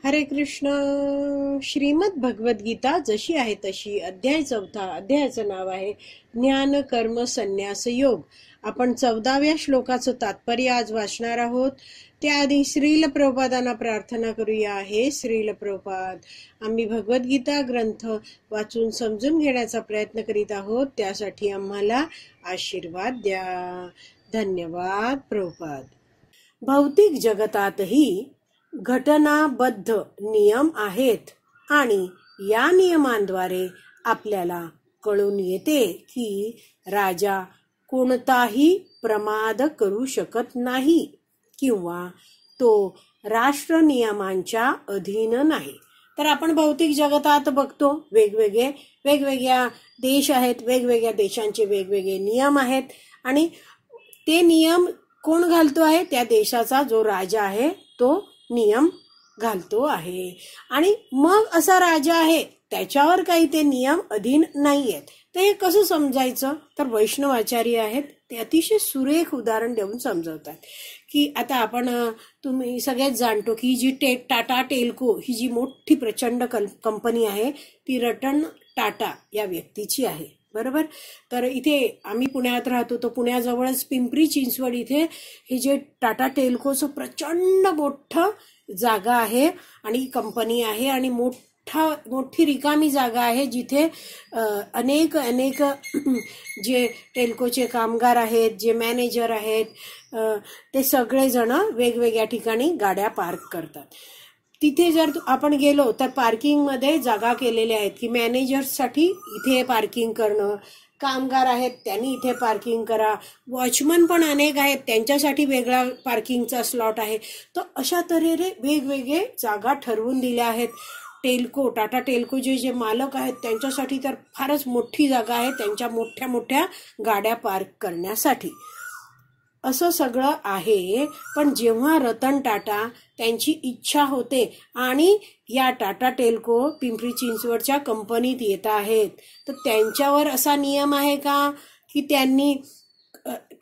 हरे कृष्ण. श्रीमद भगवद गीता जशी आहे तशी, अध्याय 4. अध्यायाचं नाव आहे ज्ञान कर्म संन्यास योग. आपण 14व्या श्लोकाचं तात्पर्य आज वाचणार आहोत. त्याआधी श्रील प्रभुपादांना प्रार्थना करूया. हे श्रील प्रभुपाद, आम्ही भगवद्गीता ग्रंथ वाचून समजून घेण्याचा प्रयत्न करीत आहोत, त्यासाठी आम्हाला आशीर्वाद द्या. धन्यवाद प्रभुपाद. भौतिक जगतातही घटनाबद्ध नियम आहेत आणि या नियमांद्वारे आपल्याला कळून येते की राजा कोणताही प्रमाद करू शकत नाही किंवा तो राष्ट्र नियमांच्या अधीन नाही. तर आपण भौतिक जगतात बघतो वेगवेगळ्या देश आहेत, वेगवेगळ्या देशांचे वेगवेगळे नियम आहेत आणि ते नियम कोण घालतो आहे? त्या देशाचा जो राजा आहे तो नियम घालतो आहे. आणि मग असा राजा आहे त्याच्यावर काही ते नियम अधीन नाहीयेत. तर हे कसं समजायचं? तर वैष्णवाचार्य आहेत ते अतिशय सुरेख उदाहरण देऊन समजवतात की आता आपण तुम्ही सगळेच जाणतो की जी टाटा टेल्को ही जी मोठी प्रचंड कंपनी आहे ती रतन टाटा या व्यक्तीची आहे, बरोबर. तर इथे आम्ही पुण्यात राहतो, तो पुण्याजवळच पिंपरी चिंचवड इथे हे जे टाटा टेल्कोचं प्रचंड मोठं जागा आहे आणि कंपनी आहे आणि मोठी रिकामी जागा आहे जिथे अनेक जे टेल्कोचे कामगार आहेत, जे मॅनेजर आहेत, ते सगळेजण वेगवेगळ्या ठिकाणी गाड्या पार्क करतात. तिथे जर आपण गेलो तर पार्किंग मध्ये जागा केलेल्या आहेत की मॅनेजर्ससाठी इथे पार्किंग करणं, कामगार आहेत त्यांनी इथे पार्किंग करा, वॉचमन पण अनेक आहेत त्यांच्यासाठी वेगळा पार्किंगचा स्लॉट आहे. तर अशा तऱ्हेने वेगवेगळे जागा ठरवून दिल्या आहेत. टाटा टेल्कोचे जे मालक आहेत त्यांच्यासाठी तर फारच मोठी जागा आहे त्यांच्या मोठ्या गाड्या पार्क करण्यासाठी. असं सगळं आहे. पण जेव्हा रतन टाटा त्यांची इच्छा होते आणि या टाटा टेल्को पिंपरी चिंचवडच्या कंपनीत येत आहेत तर त्यांच्यावर असा नियम आहे का की त्यांनी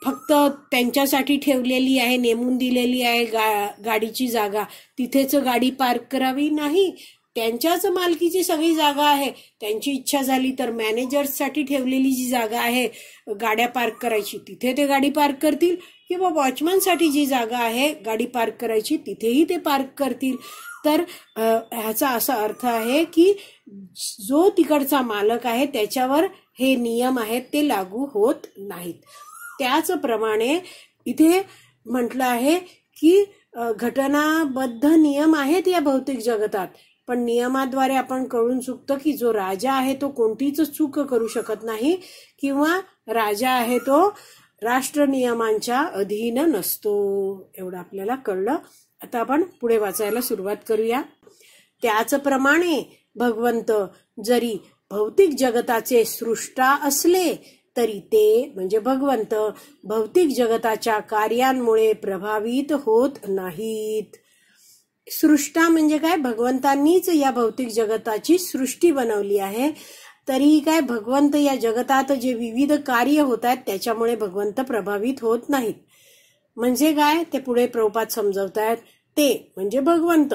फक्त त्यांच्यासाठी ठेवलेली आहे, नेमून दिलेली आहे गाडीची जागा, तिथेच गाडी पार्क करावी? नाही. त्यांच्याच मालकीची सगळी जागा आहे. त्यांची इच्छा झाली तर मॅनेजर्ससाठी ठेवलेली जी जागा आहे गाड्या पार्क करायची तिथे ते गाडी पार्क करतील किंवा वॉचमनसाठी जी जागा आहे गाडी पार्क करायची तिथेही ते पार्क करतील. तर ह्याचा असा अर्थ आहे की जो तिकडचा मालक आहे त्याच्यावर हे नियम आहेत ते लागू होत नाहीत. त्याचप्रमाणे इथे म्हटलं आहे की घटनाबद्ध नियम आहेत या भौतिक जगतात, पण नियमाद्वारे आपण कळून चुकतो की जो राजा आहे तो कोणतीच चूक करू शकत नाही किंवा राजा आहे तो राष्ट्र नियमांच्या अधीन नसतो. एवढं आपल्याला कळलं. आता आपण पुढे वाचायला सुरुवात करूया. त्याचप्रमाणे भगवंत जरी भौतिक जगताचे सृष्टा असले तरी ते म्हणजे भगवंत भौतिक जगताच्या कार्यांमुळे प्रभावित होत नाहीत. सृष्टा म्हणजे काय? भगवंतांनीच या भौतिक जगताची सृष्टी बनवली आहे. तरीही काय भगवंत या जगतात जे विविध कार्य होत आहेत त्याच्यामुळे भगवंत प्रभावित होत नाहीत. म्हणजे काय ते पुढे प्रभुपाद समजवतायत. ते म्हणजे भगवंत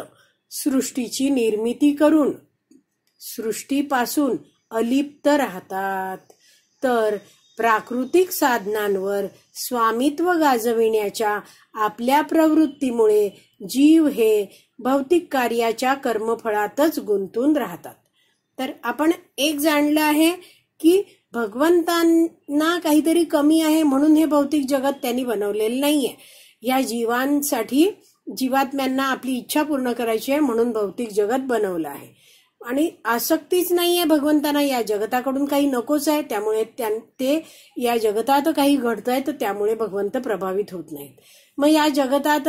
सृष्टीची निर्मिती करून सृष्टीपासून अलिप्त राहतात. तर प्राकृतिक साधनांवर स्वामित्व गाजविण्याच्या आपल्या प्रवृत्तीमुळे जीव हे भौतिक कार्याच्या कर्मफळातच गुंतून राहतात. तर आपण एक जाणलं आहे की भगवंतांना काहीतरी कमी आहे म्हणून हे भौतिक जगत त्यांनी बनवलेलं नाहीये. या जीवात्म्यांना आपली इच्छा पूर्ण करायची आहे म्हणून भौतिक जगत बनवलं आहे. आणि आसक्तीच नाहीये भगवंतांना, या जगताकडून काही नकोच आहे त्यामुळे ते या जगतात काही घडतंय तर त्यामुळे भगवंत प्रभावित होत नाहीत. मग या जगतात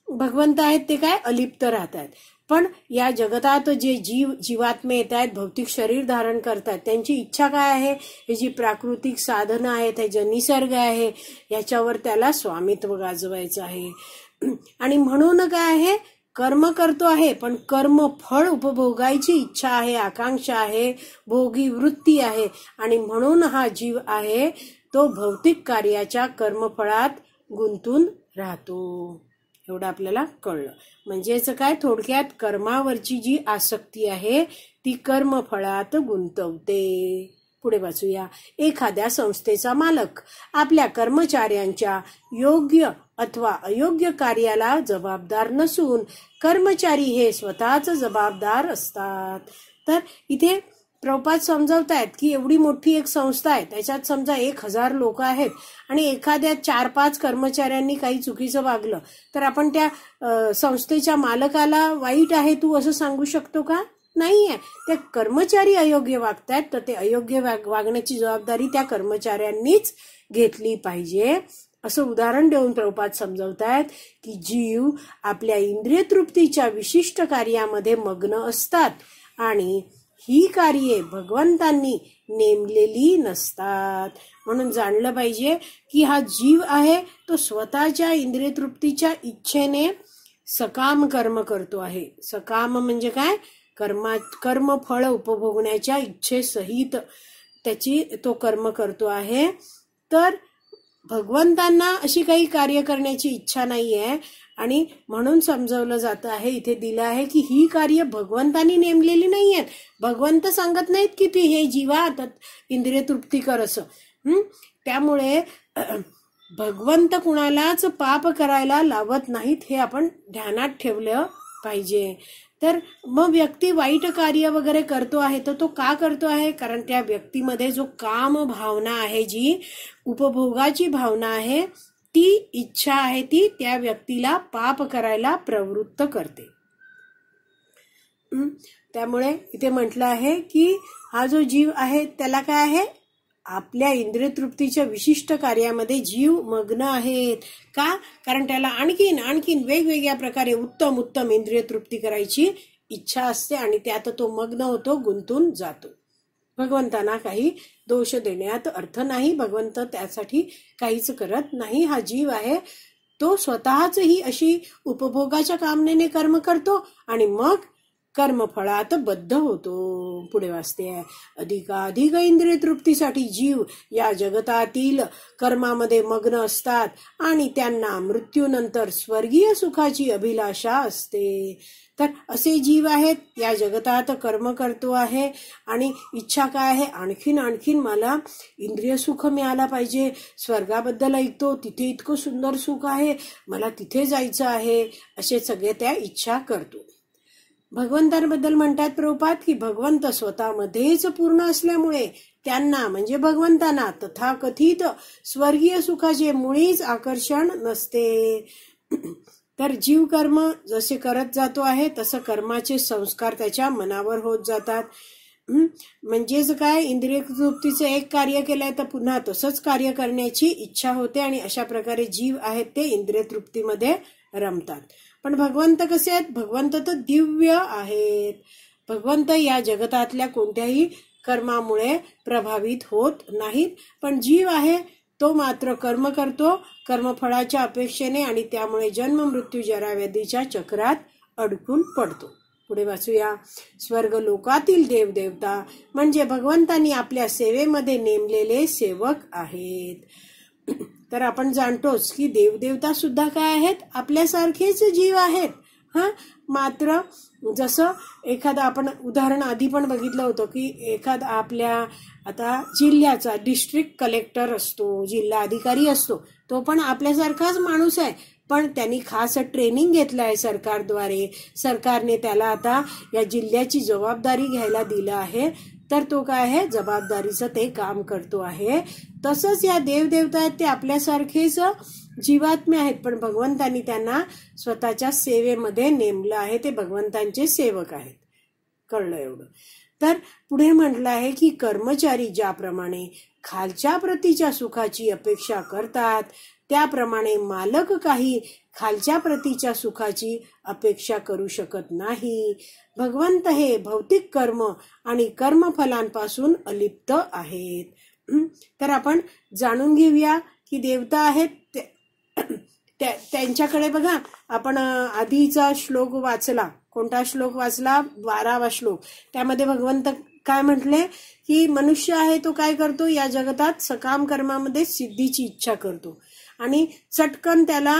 भगवंत आहेत ते काय अलिप्त राहतात. पण या जगतात जे जीवात्मे येत आहेत, भौतिक शरीर धारण करतात, त्यांची इच्छा काय आहे? हे जी प्राकृतिक साधनं आहेत, हे जे निसर्ग आहे याच्यावर त्याला स्वामित्व गाजवायचं आहे. आणि म्हणून काय आहे? कर्म करतो आहे पण कर्म फळ उपभोगायची इच्छा आहे, आकांक्षा आहे, भोगी वृत्ती आहे आणि म्हणून हा जीव आहे तो भौतिक कार्याच्या कर्मफळात गुंतून राहतो. एवढं आपल्याला कळलं. म्हणजेच काय, थोडक्यात कर्मावरची जी आसक्ती आहे ती कर्मफळात गुंतवते. पुढे वाचूया. एखाद्या संस्थेचा मालक आपल्या कर्मचाऱ्यांच्या योग्य अथवा अयोग्य कार्याला जबाबदार नसून कर्मचारी हे स्वतःच जबाबदार असतात. तर इथे प्रभुपाद समजावतायत की एवढी मोठी एक संस्था आहे, त्याच्यात समजा 1000 लोक आहेत आणि एखाद्या 4-5 कर्मचाऱ्यांनी काही चुकीचं वागलं तर आपण त्या संस्थेच्या मालकाला वाईट आहे तू असं सांगू शकतो का? नाहीये. त्या कर्मचारी अयोग्य वागतायत तर ते अयोग्य वागण्याची जबाबदारी त्या कर्मचाऱ्यांनीच घेतली पाहिजे. असं उदाहरण देऊन प्रभुपाद समजावतायत की जीव आपल्या इंद्रिय तृप्तीच्या विशिष्ट कार्यामध्ये मग्न असतात आणि ही कार्ये भगवंतांनी नेमलेली नसतात. म्हणून जाणलं पाहिजे की हा जीव आहे तो स्वतःच्या इंद्रिय तृप्तीच्या इच्छेने सकाम कर्म करतो आहे. सकाम म्हणजे काय, कर्मफळ उपभोगण्याच्या इच्छेसहित त्याची तो कर्म करतो आहे. तर भगवंतांना अशी काही कार्य करण्याची इच्छा नाहीये आणि म्हणून समजावलं जातं आहे, इथे दिलं आहे की ही कार्य भगवंतांनी नेमलेली नाही आहेत. भगवंत सांगत नाहीत की ती हे जीवा इंद्रिय तृप्ती कर असं. त्यामुळे भगवंत कुणालाच पाप करायला लावत नाहीत, हे आपण ध्यानात ठेवलं पाहिजे. तर मग व्यक्ती वाईट कार्य वगैरे करतो आहे तर तो का करतो आहे, कारण त्या व्यक्तीमध्ये जो काम भावना आहे, जी उपभोगाची भावना आहे, ती इच्छा आहे, ती त्या व्यक्तीला पाप करायला प्रवृत्त करते. त्यामुळे इथे म्हटलं आहे की हा जो जीव आहे त्याला काय आहे, आपल्या इंद्रिय तृप्तीच्या विशिष्ट कार्यामध्ये जीव मग्न आहेत. का? कारण त्याला आणखीन वेगवेगळ्या प्रकारे उत्तम इंद्रिय तृप्ती करायची इच्छा असते आणि त्यात तो मग्न होतो, गुंतून जातो. भगवंतांना काही दोष देण्यात अर्थ नाही. भगवंत त्यासाठी काहीच करत नाही. हा जीव आहे तो स्वतःच ही अशी उपभोगाच्या कामनेने कर्म करतो आणि मग कर्मफळात बद्ध होतो. पुढे वाचते, अधिकाधिक इंद्रिय तृप्तीसाठी जीव या जगतातील कर्मामध्ये मग्न असतात आणि त्यांना मृत्यूनंतर स्वर्गीय सुखाची अभिलाषा असते. तर असे जीव आहेत या जगतात कर्म करतो आहे आणि इच्छा काय आहे, आणखीन मला इंद्रिय सुख मिळाला पाहिजे. स्वर्गाबद्दल ऐकतो, तिथे इतकं सुंदर सुख आहे, मला तिथे जायचं आहे, असे सगळे त्या इच्छा करतो. भगवंतांबद्दल म्हणतात प्रभुपाद की भगवंत स्वतःमध्येच पूर्ण असल्यामुळे त्यांना म्हणजे भगवंतांना तथाकथित स्वर्गीय सुखाचे मुळीच आकर्षण नसते. तर जीव कर्म जसे करत जातो आहे तसं कर्माचे संस्कार त्याच्या मनावर होत जातात. म्हणजेच काय, इंद्रिय तृप्तीचं एक कार्य केलंय तर पुन्हा तसंच कार्य करण्याची इच्छा होते आणि अशा प्रकारे जीव आहेत ते इंद्रिय तृप्तीमध्ये रमतात. पण भगवंत कसे आहेत, भगवंत तर दिव्य आहेत. भगवंत या जगतातल्या कोणत्याही कर्मामुळे प्रभावित होत नाहीत. पण जीव आहे तो मात्र कर्म करतो कर्मफळाच्या अपेक्षेने आणि त्यामुळे जन्म मृत्यू जरा व्याधीच्या चक्रात अडकून पडतो. पुढे वाचूया. स्वर्ग लोकातील देवदेवता म्हणजे भगवंतांनी आपल्या सेवेमध्ये नेमलेले सेवक आहेत. तर आपण जाणतोच की देवदेवता सुद्धा काय आहेत, आपल्यासारखेच जीव आहेत. मात्र जसं एखादा आपण उदाहरण आधी पण बघितलं होतं की एखादा आपल्या आता जिल्ह्याचा डिस्ट्रिक्ट कलेक्टर असतो, जिल्हा अधिकारी असतो, तो पण आपल्यासारखाच माणूस आहे. पण त्यांनी खास ट्रेनिंग घेतलं आहे सरकारद्वारे. सरकारने त्याला आता या जिल्ह्याची जबाबदारी घ्यायला दिलं आहे. तर तो काय आहे, जबाबदारीचं ते काम करतो आहे. तसंच या देवदेवता आहेत ते आपल्यासारखेच जीवात्मे आहेत, पण भगवंतांनी त्यांना स्वतःच्या सेवेमध्ये नेमलं आहे. ते भगवंतांचे सेवक आहेत. कळलं एवढं. तर पुढे म्हटलं आहे की कर्मचारी ज्याप्रमाणे खालच्या प्रतीच्या सुखाची अपेक्षा करतात त्याप्रमाणे मालक काही खालच्या प्रतीच्या सुखाची अपेक्षा करू शकत नाही. भगवंत हे भौतिक कर्म आणि कर्मफलांपासून अलिप्त आहेत. तर आपण जाणून घेऊया की देवता आहेत त्यांच्याकडे बघा, आपण आधीचा श्लोक वाचला. कोणता श्लोक वाचला? 12वा श्लोक. त्यामध्ये भगवंत काय म्हटले की मनुष्य आहे तो काय करतो, या जगतात सकाम कर्मामध्ये सिद्धीची इच्छा करतो आणि चटकन त्याला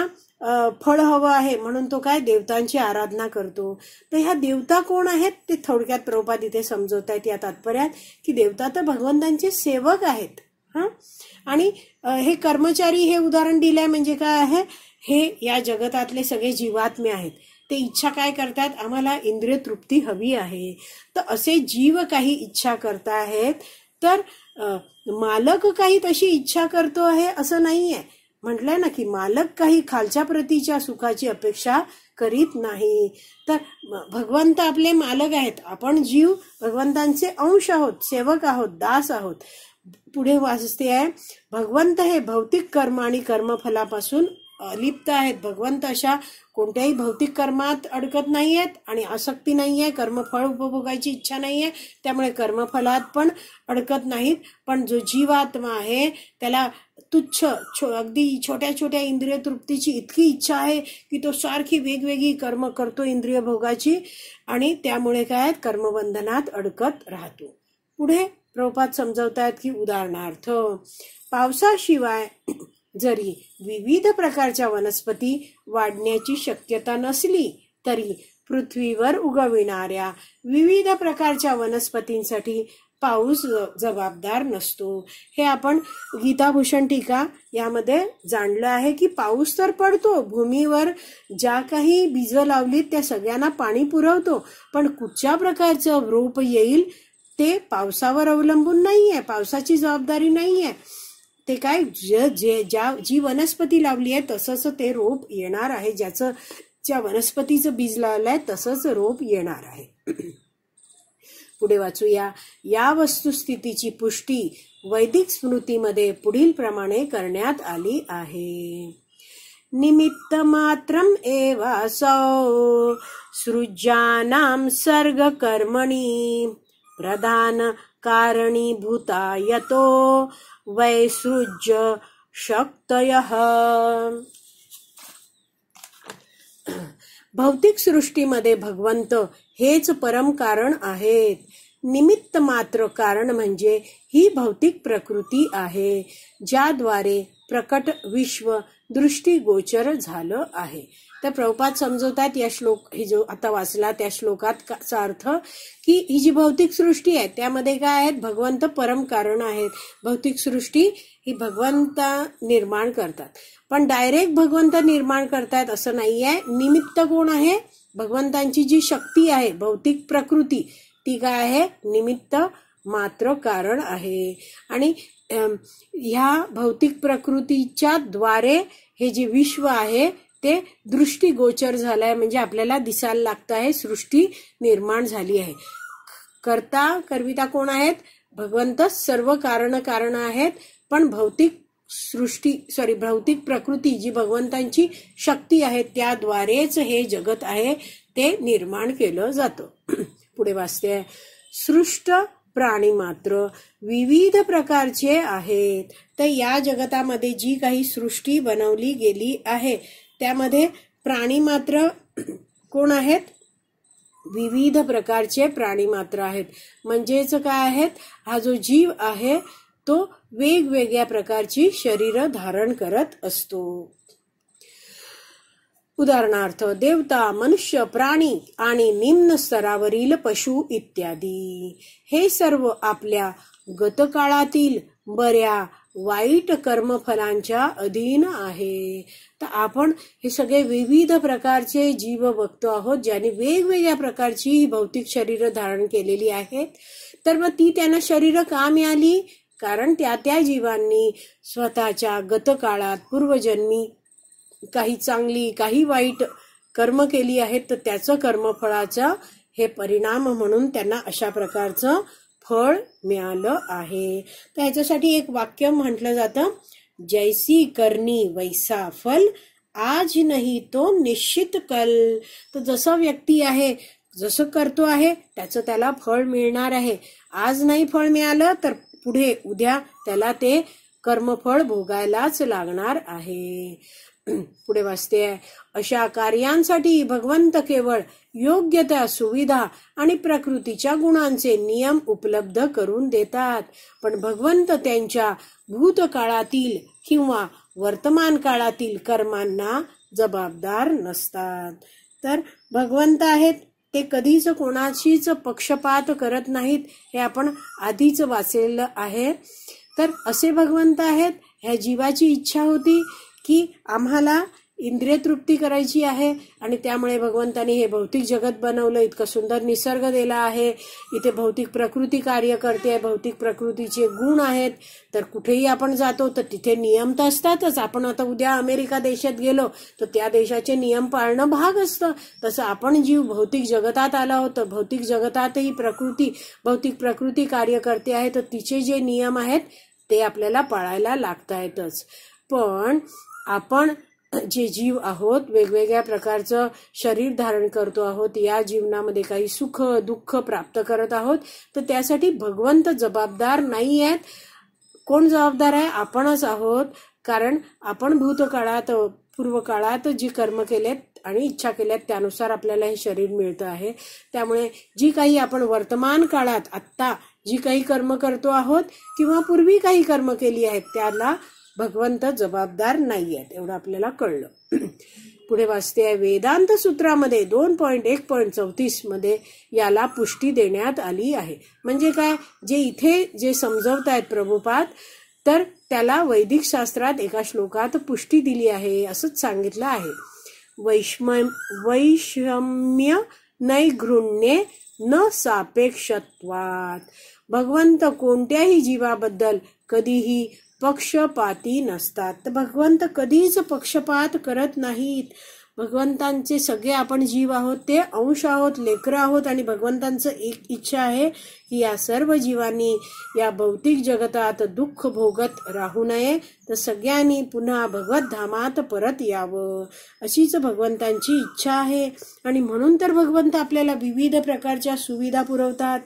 फळ हवं आहे म्हणून तो काय देवतांची आराधना करतो. तर ह्या देवता कोण आहेत ते थोडक्यात प्रभुपाद इथे समजवत आहेत या तात्पर्यात, की देवता तर भगवंतांचे सेवक आहेत. आणि हे कर्मचारी हे उदाहरण दिलंय म्हणजे काय आहे, हे या जगतातले सगळे जीवात्मे आहेत. ते इच्छा काय करतात, आम्हाला इंद्रिय तृप्ती हवी आहे. तर असे जीव काही इच्छा करतायत, तर मालक काही तशी इच्छा करतो आहे असं नाहीये. म्हटलंय ना की मालक काही खालच्या प्रतीच्या सुखाची अपेक्षा करीत नाही. तर भगवंत आपले मालक आहेत, आपण जीव भगवंतांचे अंश आहोत, सेवक आहोत, दास आहोत. पुढे वाचते आहे, भगवंत हे भौतिक कर्म आणि कर्मफलापासून अलिप्त आहेत. भगवंत अशा कोणत्याही भौतिक कर्मात अडकत नाहीयेत आणि आसक्ती नाहीये, कर्मफळ उपभोगायची इच्छा नाहीये, त्यामुळे कर्मफलात पण अडकत नाहीत. पण जो जीवात्मा आहे त्याला तुच्छ अगदी छोट्या छोट्या इंद्रिय तृप्तीची इतकी इच्छा आहे की तो सारखी वेगवेगळी कर्म करतो इंद्रिय भोगाची, आणि त्यामुळे काय कर्मबंधनात अडकत राहतो. पुढे प्रभुपाद समजवतायत की उदाहरणार्थ पावसाशिवाय जरी विविध प्रकारच्या वनस्पती वाढण्याची शक्यता नसली तरी पृथ्वीवर उगविणाऱ्या विविध प्रकारच्या वनस्पतींसाठी पाऊस जबाबदार नसतो. हे आपण गीताभूषण टीका यामध्ये जाणलं आहे की पाऊस तर पडतो, भूमीवर ज्या काही बीज लावलीत त्या सगळ्यांना पाणी पुरवतो, पण कुठच्या प्रकारचं रोप येईल ते पावसावर अवलंबून नाहीये, पावसाची जबाबदारी नाहीये. ते काय जी वनस्पती लावली आहे तसंच ते रोप येणार आहे, ज्या वनस्पतीचं बीज लावलंय तसंच रोप येणार आहे. पुढे वाचूया. या वस्तुस्थितीची पुष्टी वैदिक स्मृतीमध्ये पुढील प्रमाणे करण्यात आली आहे. निमित्त मात्रम एवासौ सृजानां सर्ग कर्मणि प्रधान कारणीभूता यतो वैसृज्य शक्तयः. भौतिक सृष्टीमध्ये भगवंत हेच परम कारण आहेत. निमित्त मात्र कारण म्हणजे ही भौतिक प्रकृती आहे, ज्याद्वारे प्रकट विश्व दृष्टीगोचर झालं आहे. तर प्रभुपाद समजवतात या श्लोक, हे जो आता वाचला त्या श्लोकात अर्थ की ही जी भौतिक सृष्टी आहे त्यामध्ये काय आहेत, भगवंत परम कारण आहेत. भौतिक सृष्टी ही भगवंत निर्माण करतात, पण डायरेक्ट भगवंत निर्माण करतात असं नाही आहे. निमित्त कोण आहे, भगवंतांची जी शक्ती आहे भौतिक प्रकृती ती काय आहे, निमित्त मात्र कारण आहे. आणि ह्या भौतिक प्रकृतीच्या द्वारे हे जे विश्व आहे ते दृष्टीगोचर झालंय, म्हणजे आपल्याला दिसायला लागतं आहे सृष्टी निर्माण झाली आहे. करविता कोण आहेत, भगवंत सर्व कारण आहेत, पण भौतिक प्रकृती जी भगवंतांची शक्ती आहे त्याद्वारेच हे जगत आहे ते निर्माण केलं जातं. पुढे वाचते, सृष्ट प्राणी मात्र विविध प्रकारचे आहेत. तर या जगतामध्ये जी काही सृष्टी बनवली गेली आहे त्यामध्ये प्राणी मात्र कोण आहेत, विविध प्रकारचे प्राणी मात्र आहेत. म्हणजेच काय आहेत, हा जो जीव आहे तो वेगवेगळ्या प्रकारची शरीर धारण करत असतो. उदाहरणार्थ देवता, मनुष्य, प्राणी आणि निम्न स्तरावरील पशु इत्यादी. हे सर्व आपल्या गतकाळातील बऱ्या वाईट कर्मफलांच्या अधीन आहे. तर आपण हे सगळे विविध प्रकारचे जीव बघतो आहोत, ज्यांनी वेगवेगळ्या प्रकारची ही भौतिक शरीर धारण केलेली आहेत. तर मग ती त्यांना शरीर का मिळाली, कारण त्या जीवांनी स्वतःच्या गतकाळात पूर्वजन्मी काही चांगली काही वाईट कर्म केली आहेत, तर त्याचं कर्मफळाचा हे परिणाम म्हणून त्यांना अशा प्रकारचं फळ मिळालं आहे. तर ह्याच्यासाठी एक वाक्य म्हटलं जातं, जैसी करनी वैसा फल, आज नाही तो निश्चित कल. तर जसं व्यक्ती आहे जसं करतो आहे त्याचं त्याला फळ मिळणार आहे. आज नाही फळ मिळालं तर पुढे उद्या त्याला ते कर्मफळ भोगायलाच लागणार आहे. पुढे वाचते, अशा कार्यांसाठी भगवंत केवळ योग्य त्या सुविधा आणि प्रकृतीच्या गुणांचे नियम उपलब्ध करून देतात, पण भगवंत त्यांच्या भूतकाळातील किंवा वर्तमान काळातील कर्मांना जबाबदार नसतात. तर भगवंत आहेत ते कधीच कोणाशीच पक्षपात करत नाहीत, हे आपण आधीच वाचलेलं आहे. तर असे भगवंत आहेत. ह्या जीवाची इच्छा होती की आम्हाला इंद्रिय तृप्ती करायची आहे आणि त्यामुळे भगवंतानी हे भौतिक जगत बनवलं. इतकं सुंदर निसर्ग दिला आहे. इथे भौतिक प्रकृती कार्य करते. भौतिक प्रकृतीचे गुण आहेत. तर कुठेही आपण जातो तर तिथे नियम तर असतातच. आपण आता उद्या अमेरिका देशात गेलो तर त्या देशाचे नियम पाळणं भाग असतं. तसं आपण जीव भौतिक जगतात आला होतो. भौतिक जगतातही भौतिक प्रकृती कार्य करते आहे. तर तिचे जे नियम आहेत ते आपल्याला पाळायला लागतायतच. पण आपण जे जीव आहोत, वेगवेगळ्या प्रकारचं शरीर धारण करतो आहोत, या जीवनामध्ये काही सुख दुःख प्राप्त करत आहोत. तर त्यासाठी भगवंत जबाबदार नाही आहेत. कोण जबाबदार आहे? आपणच आहोत. कारण आपण भूतकाळात पूर्व काळात जी कर्म केलेत आणि इच्छा केल्यात त्यानुसार आपल्याला हे शरीर मिळतं आहे. त्यामुळे जी काही आपण वर्तमान काळात आत्ता जी काही कर्म करतो आहोत किंवा पूर्वी काही कर्म केली आहेत त्याला भगवंत जबाबदार नाही आहेत, एवढं आपल्याला कळलं. पुढे वाचते आहे वेदांत सूत्रामध्ये 2.1.34 मध्ये याला पुष्टी देण्यात आली आहे. म्हणजे काय, जे इथे जे समजवत आहेत प्रभुपाद, तर त्याला वैदिक शास्त्रात एका श्लोकात पुष्टी दिली आहे असंच सांगितलं आहे. वैषम्य नैघृण्ये न सापेक्षत्वात. भगवंत कोणत्याही जीवाबद्दल कधीही पक्षपाती नसतात. तर भगवंत कधीच पक्षपात करत नाहीत. भगवंतांचे सगळे आपण जीव आहोत, ते अंश आहोत, लेकरं आहोत आणि भगवंतांचं एक इच्छा आहे की या सर्व जीवांनी या भौतिक जगतात दुःख भोगत राहू नये, तर सगळ्यांनी पुन्हा भगवत धामात परत यावं अशीच भगवंतांची इच्छा आहे. आणि म्हणून तर भगवंत आपल्याला विविध प्रकारच्या सुविधा पुरवतात.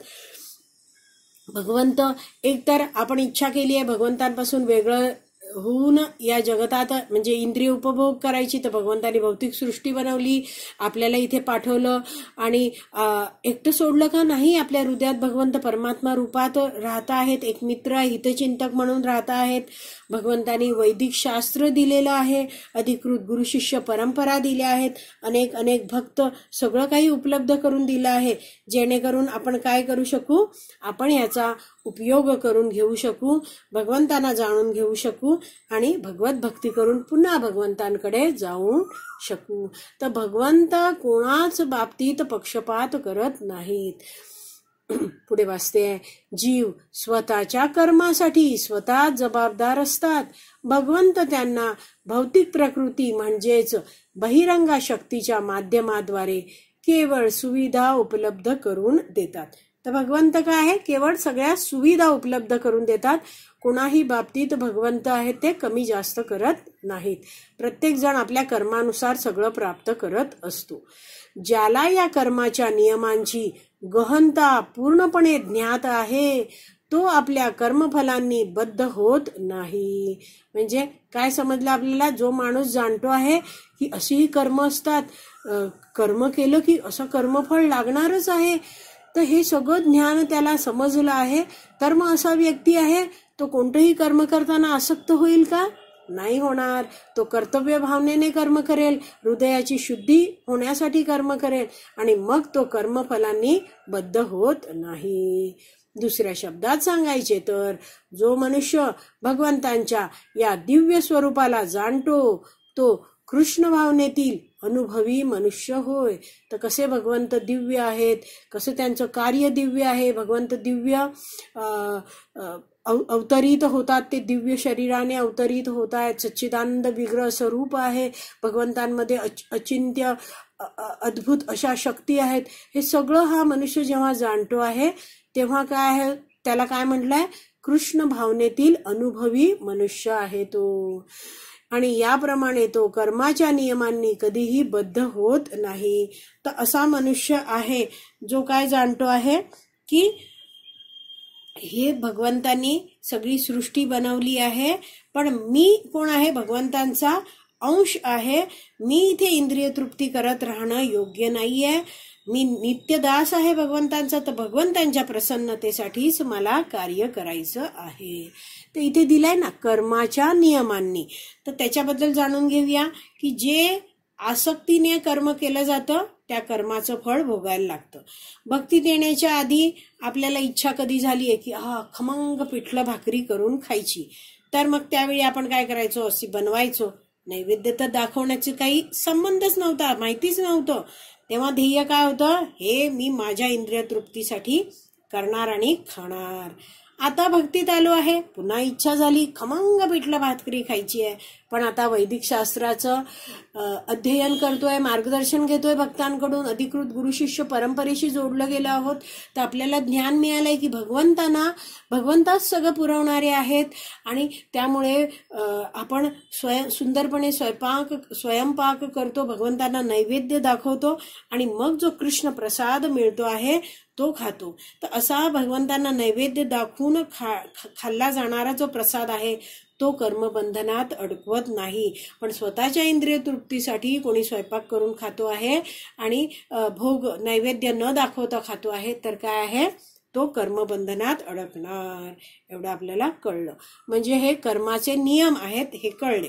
भगवंत एकतर आपण इच्छा केली आहे भगवंतांपासून वेगळं होऊन या जगतात म्हणजे इंद्रिय उपभोग करायची, तर भगवंतांनी भौतिक सृष्टी बनवली, आपल्याला इथे पाठवलं आणि एकटं सोडलं का नाही. आपल्या हृदयात भगवंत परमात्मा रूपात राहत आहेत, एक मित्र हितचिंतक म्हणून राहत आहेत. भगवंतांनी वैदिक शास्त्र दिलेलं आहे, अधिकृत गुरु शिष्य परंपरा दिल्या आहेत, अनेक भक्त सगळं काही उपलब्ध करून दिलं आहे, जेणेकरून आपण काय करू शकू, आपण याचा उपयोग करून घेऊ शकू, भगवंतांना जाणून घेऊ शकू आणि भगवत भक्ती करून पुन्हा भगवंतांकडे जाऊ शकू. तर भगवंत कोणाच बाबतीत पक्षपात करत नाहीत. पुढे वाचते आहे जीव स्वतःच्या कर्मासाठी स्वतः जबाबदार असतात. भगवंत त्यांना भौतिक प्रकृती म्हणजेच बहिरंगा शक्तीच्या माध्यमाद्वारे केवळ सुविधा उपलब्ध करून देतात. तर भगवंत काय आहे, केवळ सगळ्या सुविधा उपलब्ध करून देतात. कोणाही बाबतीत भगवंत आहेत ते कमी जास्त करत नाहीत. प्रत्येक जण आपल्या कर्मानुसार सगळं प्राप्त करत असतो. ज्याला या कर्माच्या नियमांची गहनता पूर्णपणे ज्ञात आहे तो आपल्या कर्मफलांनी बद्ध होत नाही. म्हणजे काय समजलं आपल्याला, जो माणूस जाणतो आहे की अशीही कर्म असतात, कर्म केलं की असं कर्मफळ लागणारच आहे, तर हे सगळं ज्ञान त्याला समजलं आहे, तर मग असा व्यक्ती आहे तो कोणतंही कर्म करताना आसक्त होईल का? नाही होणार. तो कर्तव्य भावनेने कर्म करेल, हृदयाची शुद्धी होण्यासाठी कर्म करेल आणि मग तो कर्मफलांनी बद्ध होत नाही. दुसऱ्या शब्दात सांगायचे तर जो मनुष्य भगवंतांच्या या दिव्य स्वरूपाला जाणतो तो कृष्ण भावनेतील अनुभवी मनुष्य होय. तर कसे भगवंत दिव्य आहेत, कसं त्यांचं कार्य दिव्य आहे. भगवंत दिव्य अवतरित होतात, ते दिव्य शरीराने अवतरित होत आहेत. सच्चिदानंद विग्रह स्वरूप आहे भगवंतांमध्ये, अचिंत्य अद्भुत अशा शक्ती आहेत. हे सगळं हा मनुष्य जेव्हा जाणतो आहे तेव्हा काय आहे, त्याला काय म्हटलंय, कृष्ण भावनेतील अनुभवी मनुष्य आहे तो. आणि याप्रमाणे तो कर्माच्या नियमांनी कधीही बद्ध होत नाही. तर असा मनुष्य आहे जो काय जाणतो आहे की हे भगवंतांनी सगळी सृष्टी बनवली आहे, पण मी कोण आहे, भगवंतांचा अंश आहे. मी इथे इंद्रिय तृप्ती करत राहणं योग्य नाहीये. मी नित्यदास आहे भगवंतांचा, तर भगवंतांच्या प्रसन्नतेसाठीच मला कार्य करायचं आहे. तर इथे दिलंय ना कर्माच्या नियमांनी, तर त्याच्याबद्दल जाणून घेऊया की जे आसक्तीने कर्म केलं जातं, त्या कर्माचं फळ भोगायला लागतं. भक्तीत येण्याच्या आधी आपल्याला इच्छा कधी झाली आहे की खमंग पिठलं भाकरी करून खायची, तर मग त्यावेळी आपण काय करायचो, अशी बनवायचो. नैवेद्य तर दाखवण्याचे काही संबंधच नव्हता, माहितीच नव्हतं. तेव्हा ध्येय काय होतं, हे मी माझ्या इंद्रिय तृप्तीसाठी करणार आणि खाणार. आता भक्तीत आलो आहे, पुन्हा इच्छा झाली खमंग पिठलं भाकरी खायची आहे, पण आता वैदिक शास्त्राचं अध्ययन करतोय, मार्गदर्शन घेतोय भक्तांकडून, अधिकृत गुरु शिष्य परंपरेशी जोडलं गेलो आहोत. तर आपल्याला ज्ञान मिळालंय की भगवंताच सगळं पुरवणारे आहेत. आणि त्यामुळे आपण सुंदरपणे स्वयंपाक करतो, भगवंतांना नैवेद्य दाखवतो आणि मग जो कृष्ण प्रसाद मिळतो आहे तो खातो. तर असा भगवंतांना नैवेद्य दाखवून खाल्ला जाणारा जो प्रसाद आहे तो कर्मबंधनात अडकवत नाही. पण स्वतःच्या इंद्रिय तृप्तीसाठी कोणी स्वयंपाक करून खातो आहे आणि भोग नैवेद्य न दाखवता खातो आहे, तर काय आहे, तो कर्मबंधनात अडकणार. एवढं आपल्याला कळलं. म्हणजे हे कर्माचे नियम आहेत हे कळले.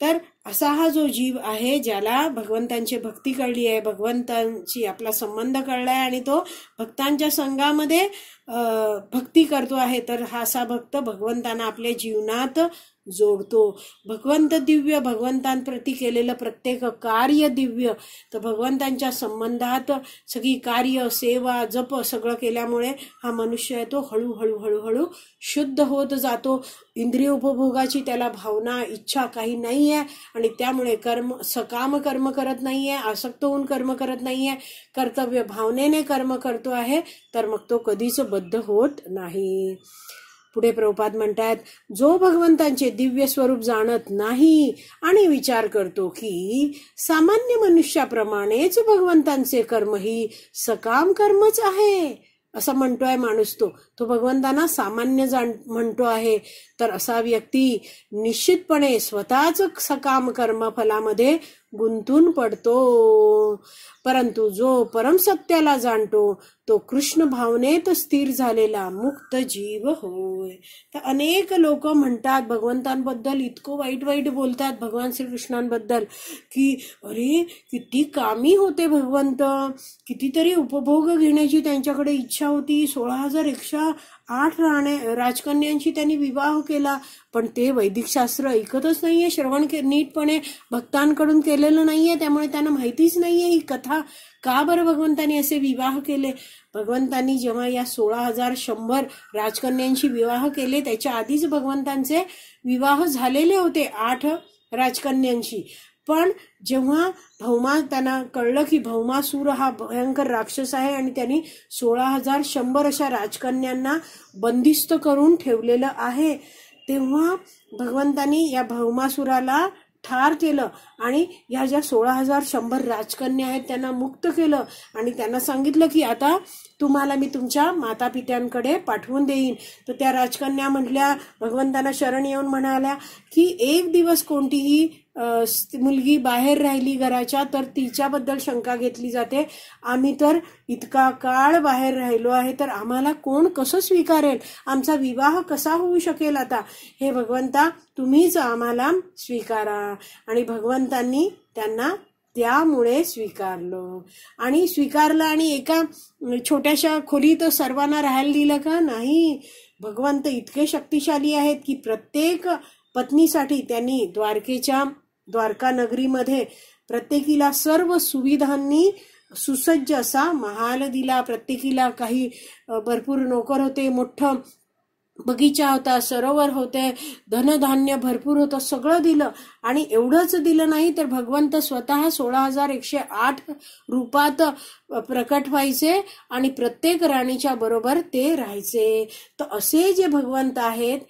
तर असा हा जो जीव आहे, ज्याला भगवंतांची भक्ती कळली आहे, भगवंतांची आपला संबंध कळलाय आणि तो भक्तांच्या संघामध्ये भक्ती करतो आहे, तर हा असा भक्त भगवंतांना आपल्या जीवनात जोडतो. भगवंत दिव्य, भगवंतांप्रती केलेलं प्रत्येक कार्य दिव्य. तर भगवंतांच्या संबंधात सगळी कार्य, सेवा, जप सगळं केल्यामुळे हा मनुष्य आहे तो हळूहळू हळूहळू शुद्ध होत जातो. इंद्रिय उपभोगाची त्याला भावना, इच्छा काही नाहीये आणि त्यामुळे सकाम कर्म करत नाहीये, आसक्त होऊन कर्म करत नाहीये, कर्तव्य भावनेने कर्म करतो आहे, तर मग तो कधीच बद्ध होत नाही. पुढे प्रभुपाद म्हणतात, जो भगवंतांचे दिव्य स्वरूप जाणत नाही आणि विचार करतो की सामान्य मनुष्याप्रमाणेच भगवंतांचे कर्म ही सकाम कर्मच आहे, असं म्हणतोय माणूस, तो भगवंतांना सामान्य म्हणतो आहे, तर असा व्यक्ती निश्चितपणे स्वतःच सकाम कर्मफलामध्ये गुंतून पडतो. परंतु जो परमसत्याला जाणतो तो कृष्ण भावनेत स्थिर झालेला मुक्त जीव होय. तर अनेक लोक म्हणतात भगवंतांबद्दल, इतकं वाईट बोलतात भगवान श्रीकृष्णांबद्दल की अरे किती कामी होते भगवंत, कितीतरी उपभोग घेण्याची त्यांच्याकडे इच्छा होती, 16,108 राजकन्यांशी त्यांनी विवाह केला, पण ते वैदिक शास्त्र ऐकतच नाहीये, श्रवण नीटपणे भक्तांकडून केलेलं नाहीये, त्यामुळे त्यांना माहितीच नाहीये ही कथा. का बरं भगवंतांनी असे विवाह केले? भगवंतांनी जेव्हा या 16,100 राजकन्यांशी विवाह केले, त्याच्या आधीच भगवंतांचे विवाह झालेले होते 8 राजकन्यांशी. पण जेव्हा त्यांना कळलं की भौमासूर हा भयंकर राक्षस आहे आणि त्यांनी 16,100 अशा राजकन्यांना बंदिस्त करून ठेवलेलं आहे, तेव्हा भगवंतांनी या भौमासुराला ठार केलं आणि या ज्या 16,100 राजकन्या आहेत त्यांना मुक्त केलं आणि त्यांना सांगितलं की आता तुम्हाला मी तुमच्या मातापित्यांकडे पाठवून देईन. तर त्या राजकन्या म्हटल्या, भगवंतांना शरण येऊन म्हणाल्या की एक दिवस कोणतीही मुलगी बाहेर राहिली घराच्या तर तिच्याबद्दल शंका घेतली जाते, आम्ही तर इतका काळ बाहेर राहिलो आहे, तर आम्हाला कोण कसं स्वीकारेल, आमचा विवाह कसा होऊ शकेल? आता हे भगवंता तुम्हीच आम्हाला स्वीकारा. आणि भगवंतांनी त्यांना त्यामुळे स्वीकारलं आणि एका छोट्याशा खोलीत सर्वांना राहायला दिलं का? नाही. भगवंत इतके शक्तिशाली आहेत की प्रत्येक पत्नीसाठी त्यांनी द्वारका नगरीमध्ये प्रत्येकीला सर्व सुविधांनी सुसज्ज असा महाल दिला. प्रत्येकीला काही भरपूर नोकर होते, मोठं बगीचा होता, सरोवर होते, धनधान्य भरपूर होतं, सगळं दिलं. आणि एवढंच दिलं नाही तर भगवंत स्वतः 16,108 रूपात प्रकट व्हायचे आणि प्रत्येक राणीच्या बरोबर ते राहायचे. तर असे जे भगवंत आहेत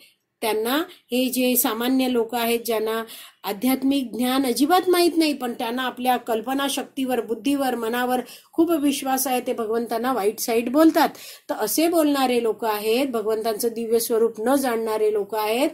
त्यांना हे जे सामान्य लोक आहेत ज्यांना आध्यात्मिक ज्ञान अजिबात माहीत नाही, पण त्यांना आपल्या कल्पना शक्तीवर, बुद्धीवर, मनावर खूप विश्वास आहे, ते भगवंतांना वाईट साईड बोलतात. तर असे बोलणारे लोक आहेत, भगवंतांचं दिव्य स्वरूप न जाणणारे लोक आहेत,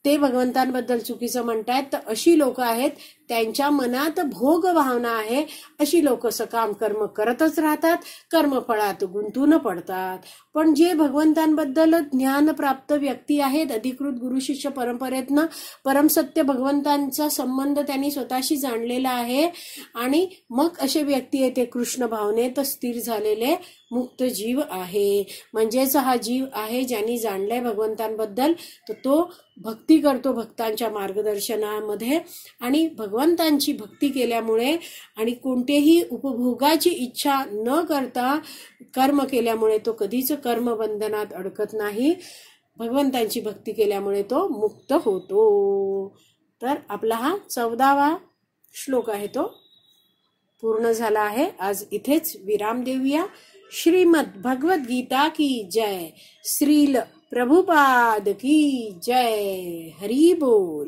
ते भगवंतांबद्दल चुकीचं म्हणतात. तर अशी लोक आहेत त्यांच्या मनात भोग भावना आहे अशी लोक सकाम कर्म करतच राहतात, कर्मफळात गुंतून पडतात. पण जे भगवंतांबद्दल ज्ञान प्राप्त व्यक्ती आहेत, अधिकृत गुरु शिष्य परंपरेतनं परमसत्य भगवंतांचा संबंध त्यांनी स्वतःशी जाणलेला आहे आणि मग असे व्यक्ती आहे ते कृष्ण भावनेत स्थिर झालेले मुक्त जीव आहे. म्हणजेच हा जीव आहे ज्यांनी जाणलंय भगवंतांबद्दल, तर तो भक्ती करतो भक्तांच्या मार्गदर्शनामध्ये आणि भगवंतांची भक्ती केल्यामुळे आणि कोणतेही उपभोगाची इच्छा न करता कर्म केल्यामुळे तो कधीच कर्मबंधनात अडकत नाही. भगवंतांची भक्ती केल्यामुळे तो मुक्त होतो. तर आपला हा 14वा श्लोक आहे तो पूर्ण झाला आहे. आज इथेच विराम देऊया. श्रीमद भगवद गीता की जय. श्रील प्रभुपाद की जय. हरी बोल.